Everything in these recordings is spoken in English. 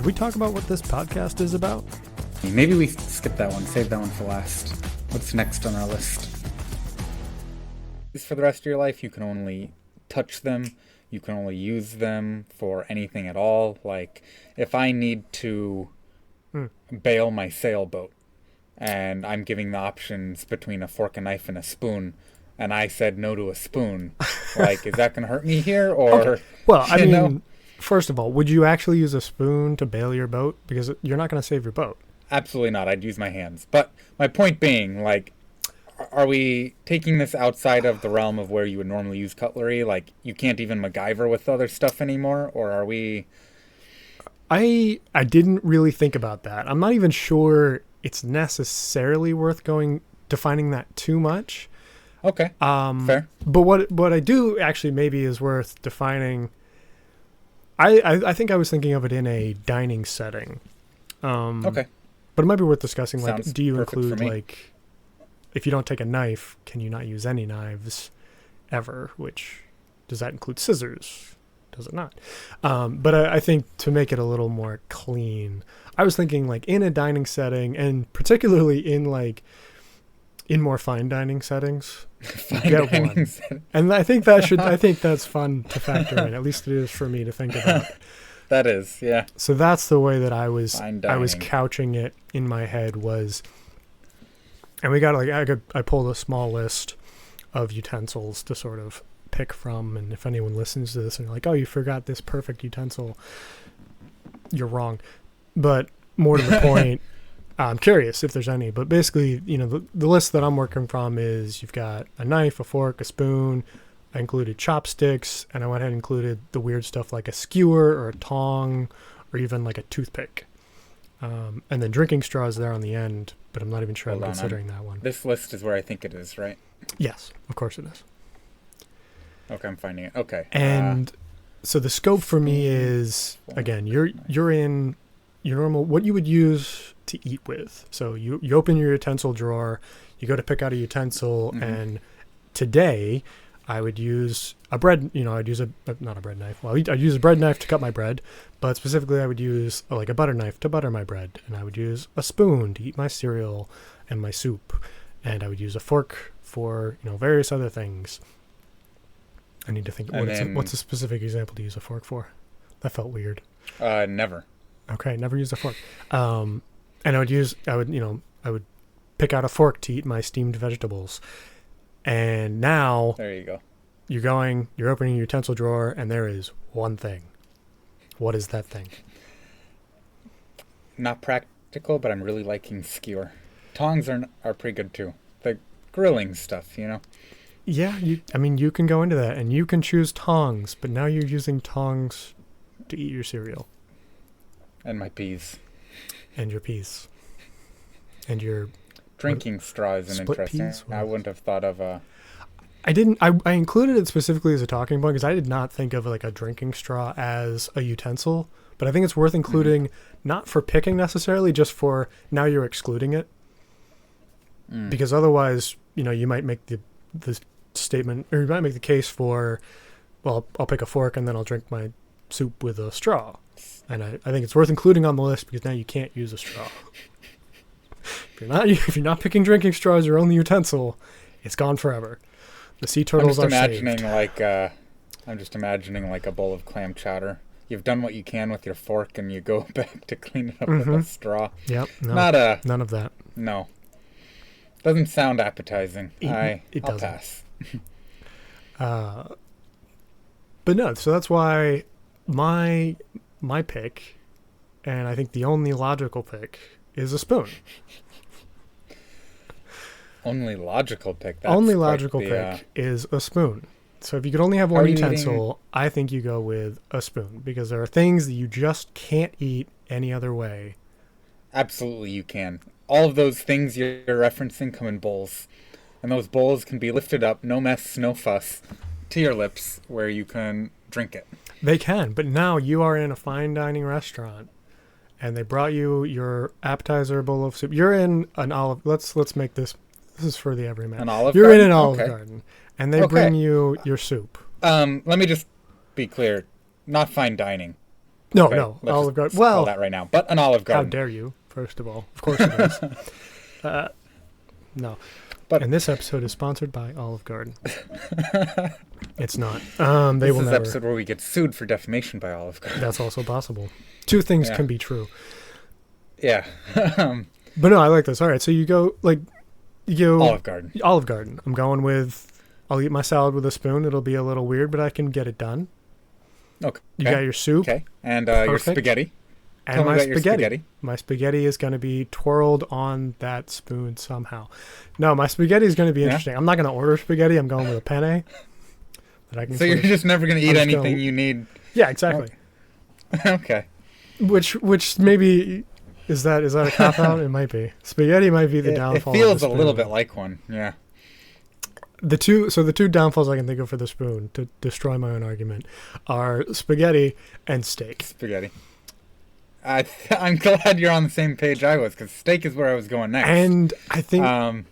Did we talk about what this podcast is about? Maybe we skip that one, save that one for last. What's next on our list? For the rest of your life, you can only touch them. You can only use them for anything at all. Like, if I need to bail my sailboat, and I'm giving the options between a fork, a knife, and a spoon, and I said no to a spoon, like, is that going to hurt me here? Or, okay. Well, I mean, first of all, would you actually use a spoon to bail your boat? Because you're not going to save your boat. Absolutely not. I'd use my hands. But my point being, like, are we taking this outside of the realm of where you would normally use cutlery? Like, you can't even MacGyver with other stuff anymore? Or are we... I didn't really think about that. I'm not even sure it's necessarily worth defining that too much. Okay, fair. But what I do actually maybe is worth defining... I think I was thinking of it in a dining setting. Okay. But it might be worth discussing, like, Sounds do you perfect include, for me. like, if you don't take a knife, can you not use any knives ever? Which, does that include scissors? Does it not? But I think to make it a little more clean, I was thinking, like, in a dining setting, and particularly in, like, in more fine dining settings, get one. And I think that's fun to factor in. At least it is for me to think about. That is, yeah. So that's the way that I was couching it in my head was, and we got, like, I pulled a small list of utensils to sort of pick from, and if anyone listens to this and like, oh, you forgot this perfect utensil, you're wrong. But more to the point, I'm curious if there's any, but basically, you know, the list that I'm working from is you've got a knife, a fork, a spoon. I included chopsticks, and I went ahead and included the weird stuff like a skewer or a tong or even like a toothpick. And then drinking straws there on the end, but I'm not even sure I'm considering that one. This list is where I think it is, right? Yes, of course it is. Okay, I'm finding it. Okay. And so the scope for me is, again, you're in your normal, what you would use to eat with. So you open your utensil drawer, you go to pick out a utensil, and today... I would use a bread, I'd use not a bread knife. Well, I'd use a bread knife to cut my bread, but specifically I would use like a butter knife to butter my bread. And I would use a spoon to eat my cereal and my soup. And I would use a fork for, various other things. I need to think, what's a specific example to use a fork for? That felt weird. Never. Okay, never use a fork. And I would pick out a fork to eat my steamed vegetables. And now there you go. You're opening your utensil drawer, and there is one thing. What is that thing? Not practical, but I'm really liking skewer. Tongs are pretty good too. The grilling stuff, Yeah, you can go into that, and you can choose tongs, but now you're using tongs to eat your cereal. And my peas. And your peas. And your... Drinking straw is an interesting. I wouldn't have thought of a... I included it specifically as a talking point because I did not think of like a drinking straw as a utensil, but I think it's worth including, not for picking necessarily, just for now you're excluding it. Because otherwise, you might make the statement, or you might make the case for, well, I'll pick a fork and then I'll drink my soup with a straw. And I think it's worth including on the list because now you can't use a straw. If you're not picking drinking straw as your only utensil, it's gone forever. The sea turtles are saved. I'm just imagining like a bowl of clam chowder. You've done what you can with your fork, and you go back to clean it up with a straw. Yep. No, none of that. No. Doesn't sound appetizing. I'll doesn't. pass. But no, so that's why my pick, and I think the only logical pick, is a spoon. Only logical pick. Is a spoon. So if you could only have one utensil, I think you go with a spoon because there are things that you just can't eat any other way. Absolutely, you can. All of those things you're referencing come in bowls, and those bowls can be lifted up, no mess, no fuss, to your lips, where you can drink it. They can, but now you are in a fine dining restaurant. And they brought you your appetizer bowl of soup. You're in an Olive... Let's make this... This is for the everyman. An Olive You're Garden? in an Olive Garden. And they bring you your soup. Let me just be clear. Not fine dining. No, Okay? no, Let's Olive Garden. just call Well, that right now. But an Olive how Garden. dare you? First of all, of course it is. No. But And this episode is sponsored by Olive Garden. It's not. They this will is the never. episode where we get sued for defamation by Olive Garden. That's also possible. Two things Yeah. can be true. Yeah. But no, I like this. All right, so you go Olive Garden. Olive Garden. I'm going with. I'll eat my salad with a spoon. It'll be a little weird, but I can get it done. Okay. You got your soup. Okay. And your Perfect. spaghetti. And Tell me my about your spaghetti. My spaghetti is going to be twirled on that spoon somehow. No, my spaghetti is going to be interesting. I'm not going to order spaghetti. I'm going with a penne. That I can So you're just never going to eat anything you need. Yeah, exactly. Okay. Which maybe is that a cop out? It might be. Spaghetti might be the downfall. It feels of the a little spoon. bit like one. Yeah. The two downfalls I can think of for the spoon to destroy my own argument are spaghetti and steak. Spaghetti. I'm glad you're on the same page I was, because steak is where I was going next. And I think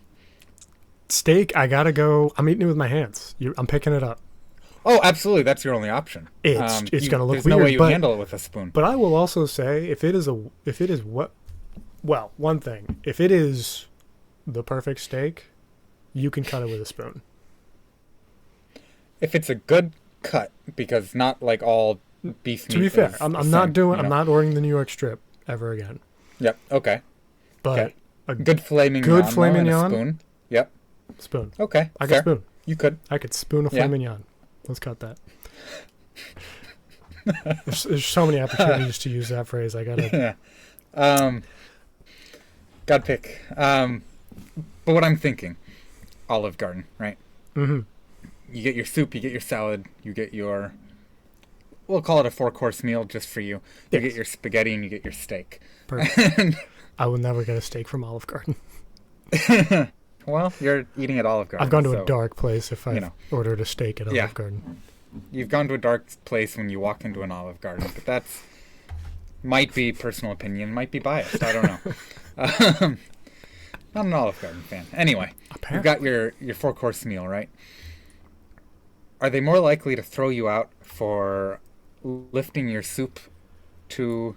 steak, I gotta go. I'm eating it with my hands. I'm picking it up. Oh, absolutely. That's your only option. It's gonna look there's weird. No way you handle it with a spoon. But I will also say, if it is one thing, if it is the perfect steak, you can cut it with a spoon. If it's a good cut, because not like all beef meat. To be fair, I'm not ordering the New York strip ever again. Yep. Okay. But okay. a good filet mignon. Good filet mignon. Spoon. Yep. Spoon. Okay. I could spoon. You could. I could spoon a filet mignon. Let's cut that. there's so many opportunities to use that phrase. I gotta. Yeah. Gotta pick. But what I'm thinking, Olive Garden, right? Mm-hmm. You get your soup, you get your salad, you get your, we'll call it a 4-course meal just for you. You get your spaghetti and you get your steak. Perfect. I will never get a steak from Olive Garden. Well, you're eating at Olive Garden. I've gone to a dark place if I ordered a steak at Olive Garden. You've gone to a dark place when you walk into an Olive Garden, but that's might be personal opinion, might be biased. I don't know. Not an Olive Garden fan. Anyway, you've got your 4-course meal, right? Are they more likely to throw you out for lifting your soup to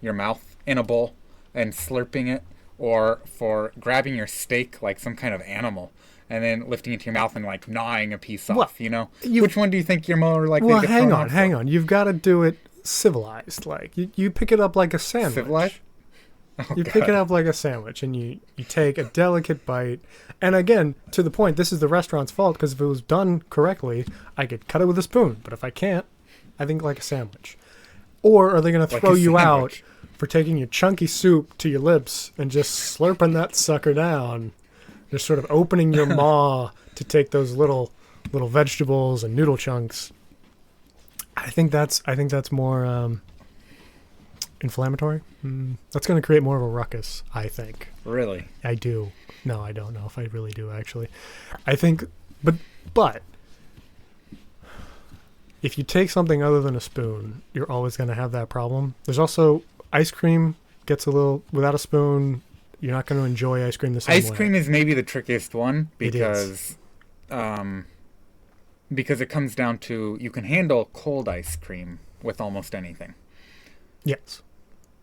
your mouth in a bowl and slurping it, or for grabbing your steak like some kind of animal and then lifting it to your mouth and like gnawing a piece off, you know? Which one do you think you're more likely to get thrown out for? hang on. You've got to do it civilized. Like, you pick it up like a sandwich. Civilized? Oh, you pick it up like a sandwich, and you take a delicate bite. And again, to the point, this is the restaurant's fault, because if it was done correctly, I could cut it with a spoon. But if I can't, I think like a sandwich. Or are they going to throw you out for taking your chunky soup to your lips and just slurping that sucker down? Just sort of opening your maw to take those little vegetables and noodle chunks. I think that's more inflammatory. That's going to create more of a ruckus, I think. Really? I do. No, I don't know if I really do, actually. I think, but if you take something other than a spoon, you're always going to have that problem. There's also ice cream gets a little, without a spoon, you're not going to enjoy ice cream the same way. Ice cream is maybe the trickiest one, because it comes down to, you can handle cold ice cream with almost anything. Yes.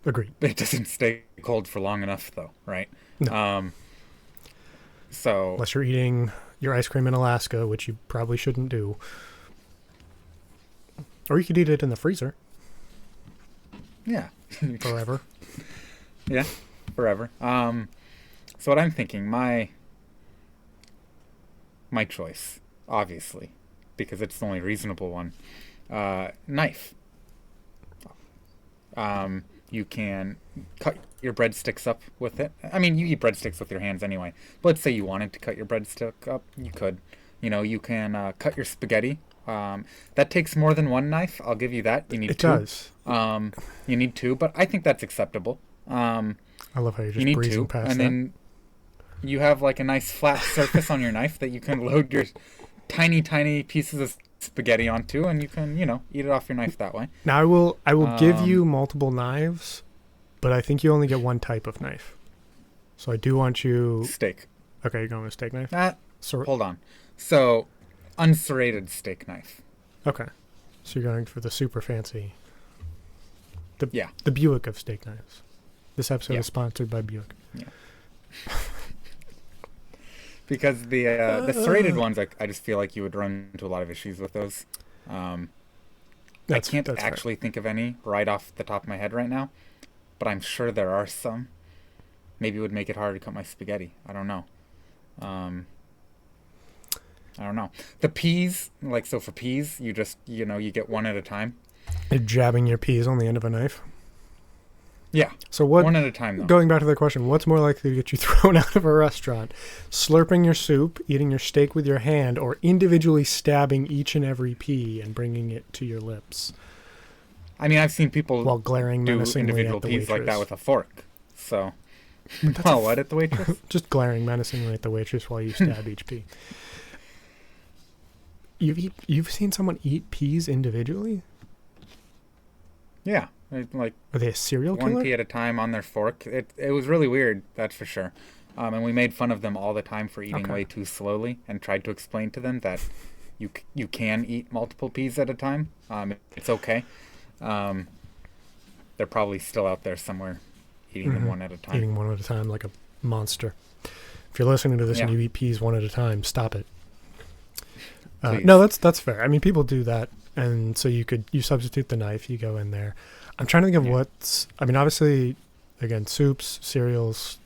Agreed. It doesn't stay cold for long enough, though, right? No. So unless you're eating your ice cream in Alaska, which you probably shouldn't do. Or you could eat it in the freezer. Yeah. Forever. Yeah, forever. So what I'm thinking, my choice, obviously, because it's the only reasonable one, knife. You can cut your breadsticks up with it. I mean, you eat breadsticks with your hands anyway. But let's say you wanted to cut your breadstick up, you could. You know, you can cut your spaghetti. That takes more than one knife. I'll give you that. You need two. It does. You need two, but I think that's acceptable. I love how you're just breezing past that. And then you have like a nice flat surface on your knife that you can load your tiny, tiny pieces of spaghetti onto, and you can, eat it off your knife that way. Now I will give you multiple knives, but I think you only get one type of knife. So I do want you... Steak. Okay, you're going with a steak knife? Hold on. So, unserrated steak knife. Okay. So you're going for the super fancy... The Buick of steak knives. This episode Yeah. is sponsored by Buick. Yeah. Because the serrated ones, I just feel like you would run into a lot of issues with those. I can't actually think of any right off the top of my head right now, but I'm sure there are some. Maybe it would make it harder to cut my spaghetti. I don't know. The peas, so for peas, you just, you get one at a time. You're jabbing your peas on the end of a knife? Yeah. So what? One at a time, though. Going back to the question, what's more likely to get you thrown out of a restaurant? Slurping your soup, eating your steak with your hand, or individually stabbing each and every pea and bringing it to your lips? I mean, I've seen people while glaring do menacingly individual at the peas waitress. like that with a fork. So, well, what at the waitress? Just glaring menacingly at the waitress while you stab each pea. You've seen someone eat peas individually? Yeah. Are they a serial killer? One pea at a time on their fork. It was really weird, that's for sure. And we made fun of them all the time for eating way too slowly, and tried to explain to them that you can eat multiple peas at a time. It's okay. They're probably still out there somewhere eating them one at a time. Eating one at a time like a monster. If you're listening to this and you eat peas one at a time, stop it. No, that's fair. I mean, people do that, and so you substitute the knife, you go in there. I'm trying to think of what's... I mean, obviously, again, soups, cereals,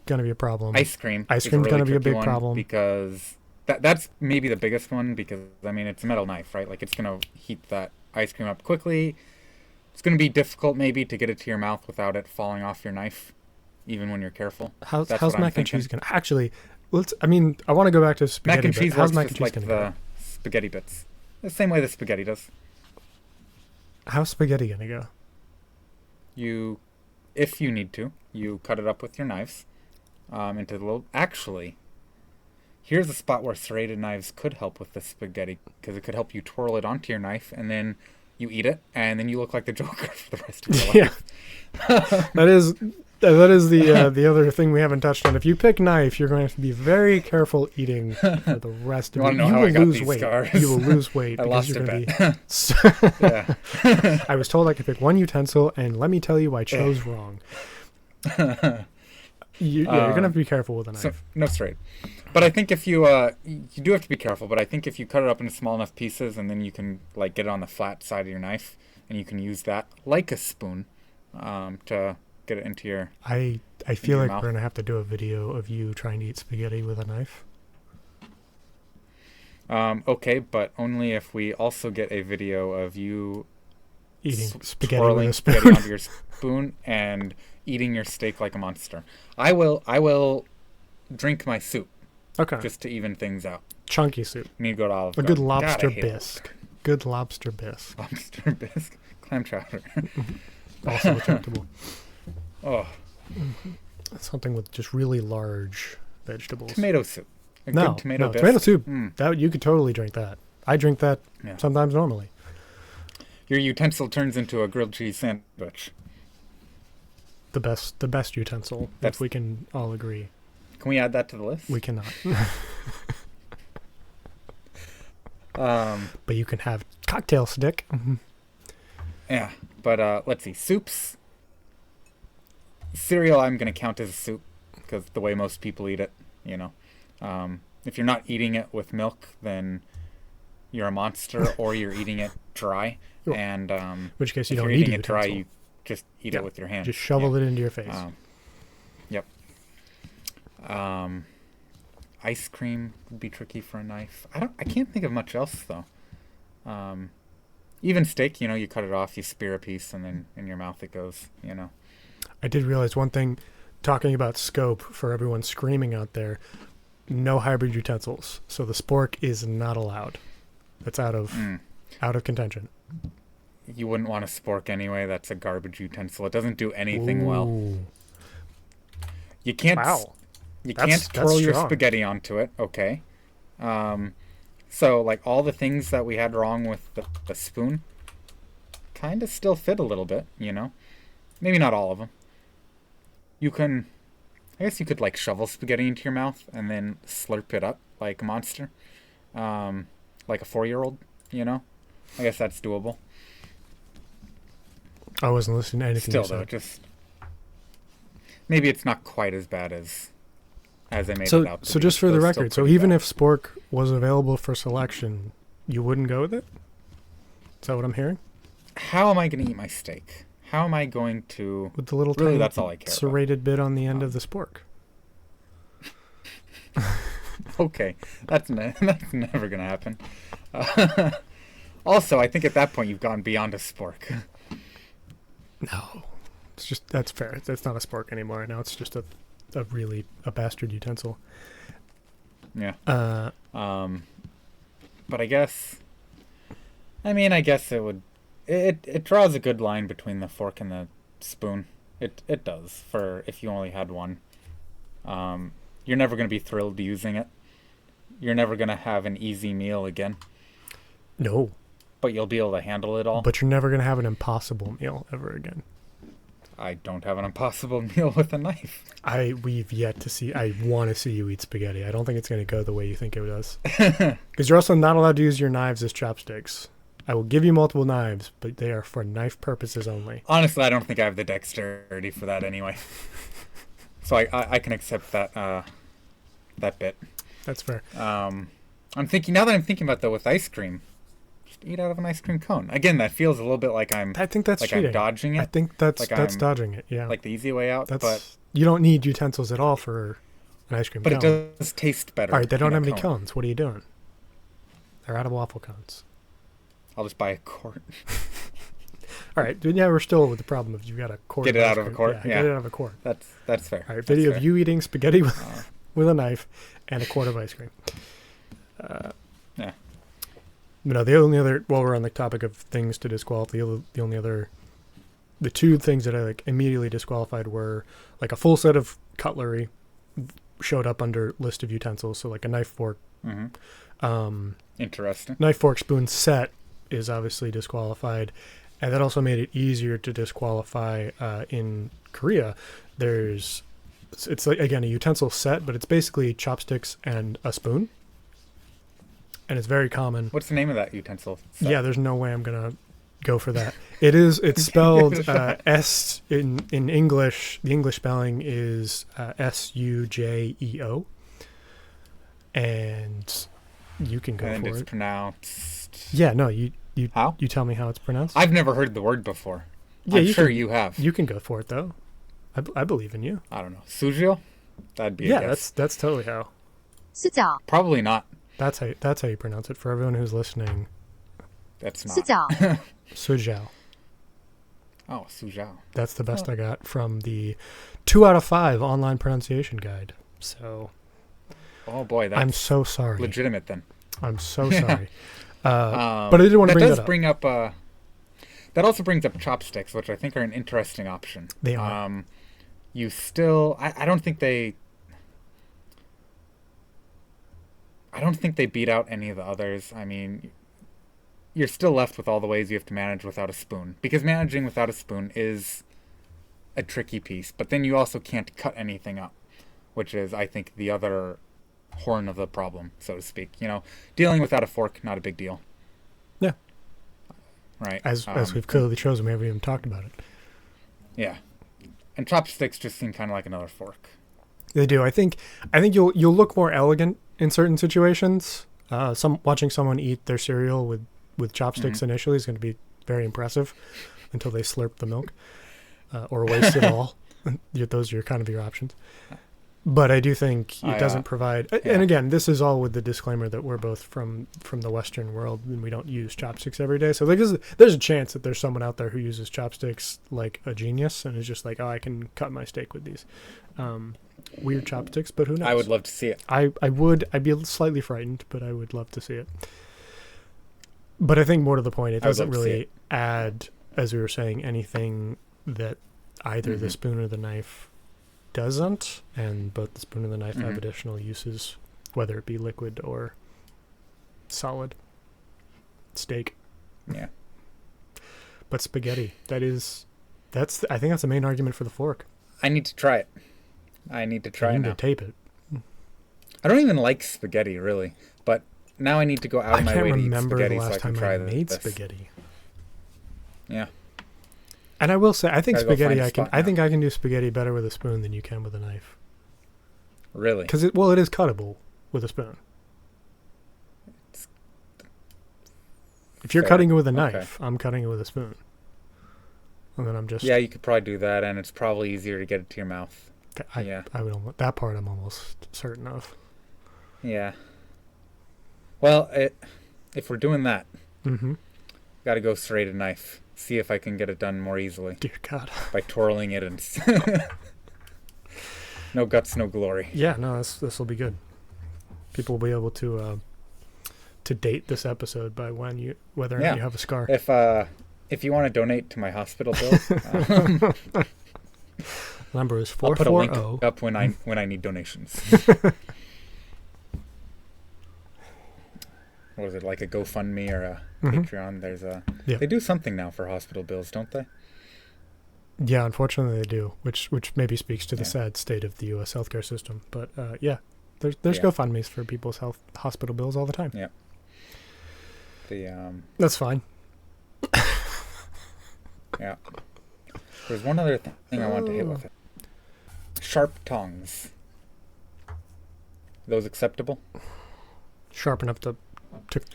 going to be a problem. Ice cream. Ice cream's going to be a big problem. Because that's maybe the biggest one, because, I mean, it's a metal knife, right? Like, it's going to heat that ice cream up quickly. It's going to be difficult, maybe, to get it to your mouth without it falling off your knife, even when you're careful. How's mac and cheese going to... Actually, I want to go back to spaghetti. Mac and cheese how's works mac and just cheese like going to go? Spaghetti bits. The same way the spaghetti does. How's spaghetti going to go? If you need to, you cut it up with your knives into the little... Actually, here's a spot where serrated knives could help with the spaghetti, because it could help you twirl it onto your knife, and then you eat it, and then you look like the Joker for the rest of your life. That is the other thing we haven't touched on. If you pick knife, you're going to have to be very careful eating for the rest of it. You will lose weight. You will lose weight because you're going to be... Yeah. I was told I could pick one utensil, and let me tell you, I chose wrong. You're going to have to be careful with a knife. So, no straight. But I think if you do have to be careful, but I think if you cut it up into small enough pieces, and then you can get it on the flat side of your knife, and you can use that like a spoon to get it into your... I feel like we're going to have to do a video of you trying to eat spaghetti with a knife. Okay, but only if we also get a video of you eating spaghetti with a spoon. Spaghetti onto your spoon and eating your steak like a monster. I will drink my soup. Okay. Just to even things out. Chunky soup. You need to go to Olive Garden. Good lobster bisque. Good lobster bisque. Lobster bisque. Clam chowder. Also acceptable. Oh. Something with just really large vegetables. Tomato soup. Good tomato bisque. Tomato soup. That you could totally drink that. I drink that sometimes normally. Your utensil turns into a grilled cheese sandwich. The best utensil, if we can all agree. Can we add that to the list? We cannot. But you can have cocktail stick. Yeah, but let's see. Soups. Cereal I'm going to count as a soup, because the way most people eat it, If you're not eating it with milk, then you're a monster, or you're eating it dry. And in which case you if don't you're need eating a it dry, utensil. you just eat it with your hand. Just shovel it into your face. Yep. Ice cream would be tricky for a knife. I can't think of much else though. Even steak, you cut it off, you spear a piece, and then in your mouth it goes. I did realize one thing, talking about scope for everyone screaming out there. No hybrid utensils, so the spork is not allowed. It's out of contention. You wouldn't want a spork anyway. That's a garbage utensil. It doesn't do anything well. You can't. Wow. You can't twirl your spaghetti onto it. Okay. So all the things that we had wrong with the spoon, kind of still fit a little bit. Maybe not all of them. I guess you could shovel spaghetti into your mouth and then slurp it up like a monster, like a 4-year-old. I guess that's doable. I wasn't listening to anything you Still, though, said. just maybe it's not quite as bad as I made it out to So be. just for the Those record, still so pretty even bad. if Spork was available for selection, you wouldn't go with it? Is that what I'm hearing? How am I going to eat my steak? How am I going to? With the little Really, tiny that's all I care about. serrated bit on the end of the Spork. Okay, that's never going to happen. Also, I think at that point you've gone beyond a spork. No. It's just, that's fair. That's not a Spork anymore. Now it's just a bastard utensil. Yeah. But I guess it would. It draws a good line between the fork and the spoon. It does, for if you only had one. You're never going to be thrilled using it. You're never going to have an easy meal again. No. But you'll be able to handle it all. But you're never going to have an impossible meal ever again. I don't have an impossible meal with a knife. We've yet to see. I want to see you eat spaghetti. I don't think it's going to go the way you think it does. Because you're also not allowed to use your knives as chopsticks. I will give you multiple knives, but they are for knife purposes only. Honestly, I don't think I have the dexterity for that anyway. So I can accept that bit. That's fair. Now that I'm thinking about, though, with ice cream, just eat out of an ice cream cone. Again, that feels a little bit like I think that's cheating. I'm dodging it. I think that's dodging it. Yeah, like the easy way out. But you don't need utensils at all for an ice cream cone. But it does taste better. All right, they don't have any cones. What are you doing? They're out of waffle cones. I'll just buy a quart. All right, yeah, we're still with the problem of you got a quart. Get it out of a quart. Yeah, get it out of a quart. That's fair. All right, video of you eating spaghetti with a knife and a quart of ice cream. Yeah. No, the only other, while we're on the topic of things to disqualify, the two things that I immediately disqualified were a full set of cutlery showed up under list of utensils, so a knife, fork. Mm-hmm. Interesting. Knife, fork, spoon set is obviously disqualified, and that also made it easier to disqualify in Korea. It's again a utensil set, but it's basically chopsticks and a spoon. And it's very common. What's the name of that utensil set? Yeah, there's no way I'm gonna go for that. It's spelled S in English. The English spelling is SUJEO, and you can go and for it's it. Pronounced. Yeah, no, you how? You tell me how it's pronounced. I've never heard the word before. Yeah, I'm sure you have. You can go for it though. I believe in you. I don't know. Sujio? That'd be a guess. That's totally how. 수저. Probably not. That's how you pronounce it for everyone who's listening. That's not. 수저. Sujao. Oh, Sujao. That's the best I got from the 2 out of 5 online pronunciation guide. So. Oh boy, that's I'm so sorry. Legitimate then. I'm so sorry. But I did want to bring that up. Bring up. That also brings up chopsticks, which I think are an interesting option. They are. You still, I don't think they beat out any of the others. I mean, you're still left with all the ways you have to manage without a spoon, because managing without a spoon is a tricky piece. But then you also can't cut anything up, which is, I think, the other horn of the problem, so to speak. Dealing without a fork, not a big deal. Yeah. Right. As we've clearly chosen, we haven't even talked about it. Yeah. And chopsticks just seem kind of like another fork. They do. I think you'll look more elegant in certain situations. Watching someone eat their cereal with chopsticks initially is going to be very impressive until they slurp the milk or waste it all. Those are kind of your options. But I do think it doesn't provide. Yeah. And again, this is all with the disclaimer that we're both from the Western world and we don't use chopsticks every day. So there's a chance that there's someone out there who uses chopsticks like a genius and is just like, oh, I can cut my steak with these. Weird chopsticks, but who knows? I would love to see it. I'd be slightly frightened, but I would love to see it. But I think more to the point, it doesn't really add, as we were saying, anything that either the spoon or the knife doesn't, and both the spoon and the knife have additional uses, whether it be liquid or solid steak. Yeah. But spaghetti, I think that's the main argument for the fork. I need to try it. I need to try it now. You need to tape it. I don't even like spaghetti, really, but now I need to go out of my way to eat spaghetti so I can try this. I can't remember the last time I made spaghetti. Yeah. And I will say, I think Gotta go spaghetti. find a I spot think now. I can do spaghetti better with a spoon than you can with a knife. Really? Because it is cuttable with a spoon. If you're Fair. cutting it with a Okay. knife, I'm cutting it with a spoon. And then I'm just Yeah, you could probably do that, and it's probably easier to get it to your mouth. Yeah. I would almost, that part I'm almost certain of. Yeah. Well, if we're doing that, Mm-hmm. got to go serrated knife. See if I can get it done more easily Dear God. by twirling it and no guts, no glory. Yeah, no, this will be good. People will be able to date this episode by whether or not you have a scar. If you want to donate to my hospital bills, Number is I'll put a link 440. up when I need donations. What is it, like a GoFundMe or a Patreon? There's They do something now for hospital bills, don't they? Yeah, unfortunately they do, which maybe speaks to the sad state of the U.S. healthcare system. But there's GoFundMes for people's hospital bills all the time. Yeah. That's fine. Yeah. There's one other thing I want to hit with it. Sharp tongs. Those acceptable? Sharp enough to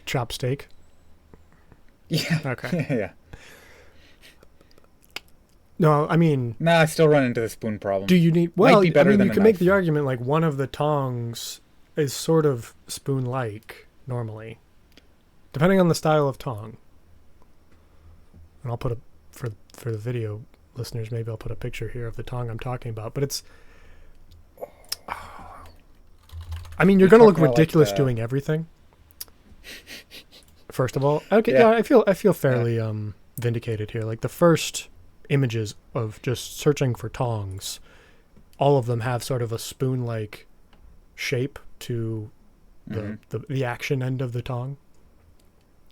chop steak? Yeah. Okay. Yeah. No, I mean... Nah, I still run into the spoon problem. Do you need... Well, Might be better I mean, than you a can make knife. the argument like one of the tongs is sort of spoon-like normally, depending on the style of tong. And I'll put a... For the video listeners, maybe I'll put a picture here of the tong I'm talking about. But it's... I mean, you're going to look ridiculous doing everything. First of all, okay, yeah, I feel fairly vindicated here. Like the first images of just searching for tongs, all of them have sort of a spoon-like shape to the action end of the tong.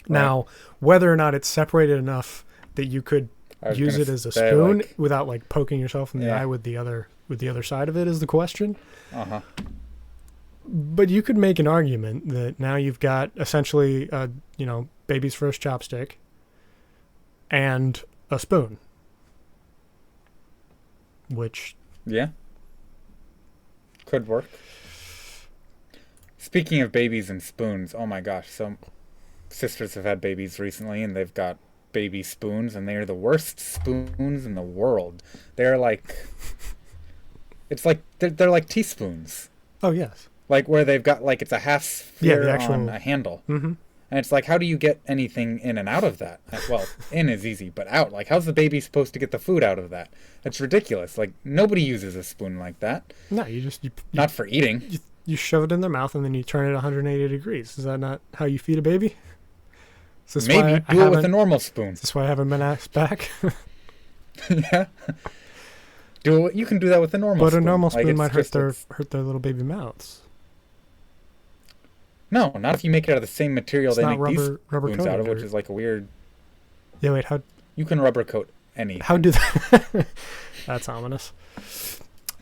Right. Now, whether or not it's separated enough that you could use it as a spoon without like poking yourself in the eye with the other side of it is the question. Uh-huh. But you could make an argument that now you've got essentially, baby's first chopstick and a spoon. Which... Yeah. Could work. Speaking of babies and spoons, oh my gosh, some sisters have had babies recently and they've got baby spoons and they are the worst spoons in the world. They're like... It's like... They're like teaspoons. Oh, yes. Like where they've got like it's a half sphere on a handle. Mm-hmm. And it's like, how do you get anything in and out of that? Well, in is easy, but out. Like, how's the baby supposed to get the food out of that? That's ridiculous. Like, nobody uses a spoon like that. No, you just... Not for eating. You shove it in their mouth and then you turn it 180 degrees. Is that not how you feed a baby? Maybe do it with a normal spoon. Is this why I haven't been asked back? Yeah. You can do that with a normal spoon. But a normal spoon might hurt their little baby mouths. No, not if you make it out of the same material they make these rubber spoons out of, which is like a weird... Yeah, wait, how... You can rubber coat anything. How do they... That's ominous.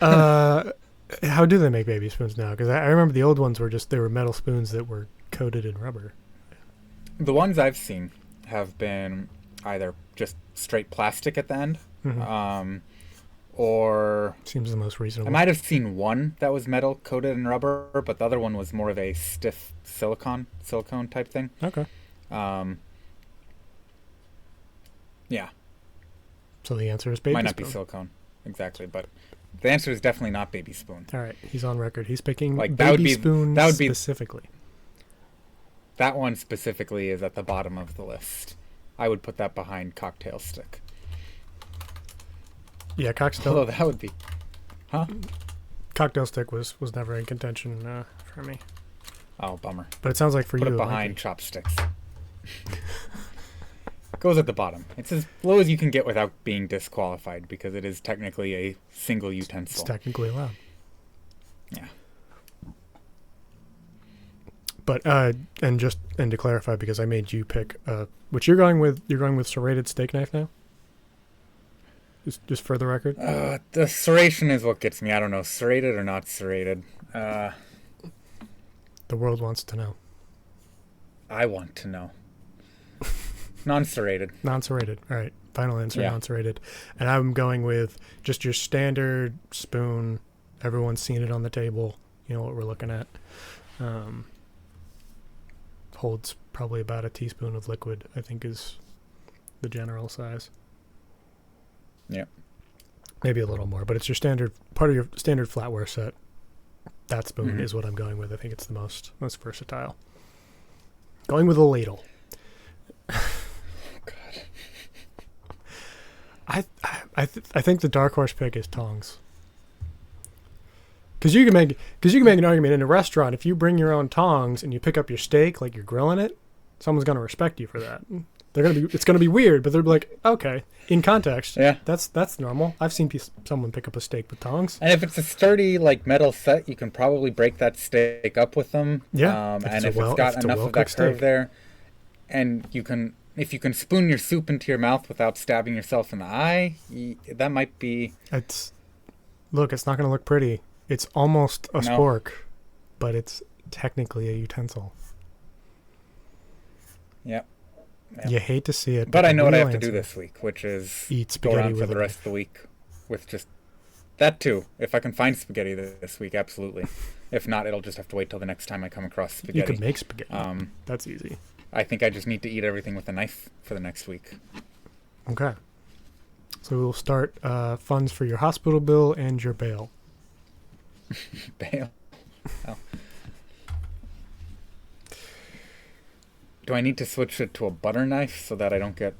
How do they make baby spoons now? Because I remember the old ones they were metal spoons that were coated in rubber. The ones I've seen have been either just straight plastic at the end, or... Seems the most reasonable. I might have seen one that was metal coated in rubber, but the other one was more of a stiff silicone type thing. Okay. Yeah. So the answer is baby spoon. Might not be silicone, exactly, but the answer is definitely not baby spoon. All right, he's on record. He's picking like baby spoon specifically. That one specifically is at the bottom of the list. I would put that behind cocktail stick. Yeah, cocktail. Although that would be... Huh? Cocktail stick was never in contention for me. Oh, bummer. But it sounds like for you... Put it behind chopsticks. Goes at the bottom. It's as low as you can get without being disqualified because it is technically a single utensil. It's technically allowed. Yeah. But and to clarify, because I made you pick which you're going with serrated steak knife now? Just for the record? The serration is what gets me. I don't know, serrated or not serrated. The world wants to know. I want to know. Non-serrated. Non-serrated. All right. Final answer, non-serrated. And I'm going with just your standard spoon. Everyone's seen it on the table. You know what we're looking at. Holds probably about a teaspoon of liquid, I think is the general size. Yeah. Maybe a little more, but it's your standard, part of your standard flatware set. That spoon is what I'm going with. I think it's the most versatile. Going with a ladle. I think the dark horse pick is tongs. Because you can make an argument in a restaurant. If you bring your own tongs and you pick up your steak like you're grilling it, someone's gonna respect you for that. It's gonna be weird, but they'll be like, okay, in context, that's normal. I've seen someone pick up a steak with tongs. And if it's a sturdy like metal set, you can probably break that steak up with them. Yeah, and if it's got enough of that curve there, and if you can spoon your soup into your mouth without stabbing yourself in the eye, that might be. It's not going to look pretty. It's almost a spork, but it's technically a utensil. Yep. You hate to see it, but I know what I have to do this week, which is eat spaghetti go around for the rest of the week with just that too. If I can find spaghetti this week, absolutely. If not, it'll just have to wait till the next time I come across spaghetti. You could make spaghetti. That's easy. I think I just need to eat everything with a knife for the next week. Okay. So we'll start funds for your hospital bill and your bail. Bail? Oh. Do I need to switch it to a butter knife so that I don't get...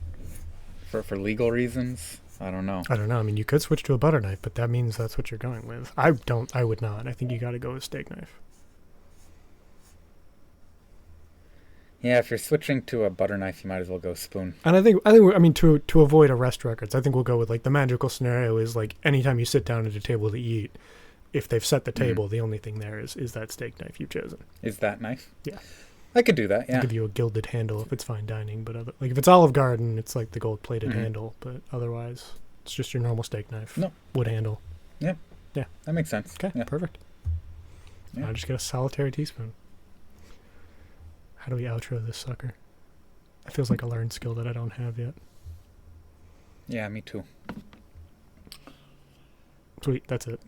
For legal reasons? I don't know. I mean, you could switch to a butter knife, but that means that's what you're going with. I would not. I think you got to go with steak knife. Yeah, if you're switching to a butter knife, you might as well go spoon. And I think to avoid arrest records, I think we'll go with like the magical scenario is like anytime you sit down at a table to eat, if they've set the table, the only thing there is that steak knife you've chosen. Is that knife? Yeah. I could do that, yeah. I'll give you a gilded handle if it's fine dining, but if it's Olive Garden, it's like the gold-plated handle, but otherwise, it's just your normal steak knife. No. Wood handle. Yeah. Yeah. That makes sense. Okay, yeah. Perfect. Yeah. I'll just get a solitary teaspoon. How do we outro this sucker? That feels like a learned skill that I don't have yet. Yeah, me too. Sweet, that's it.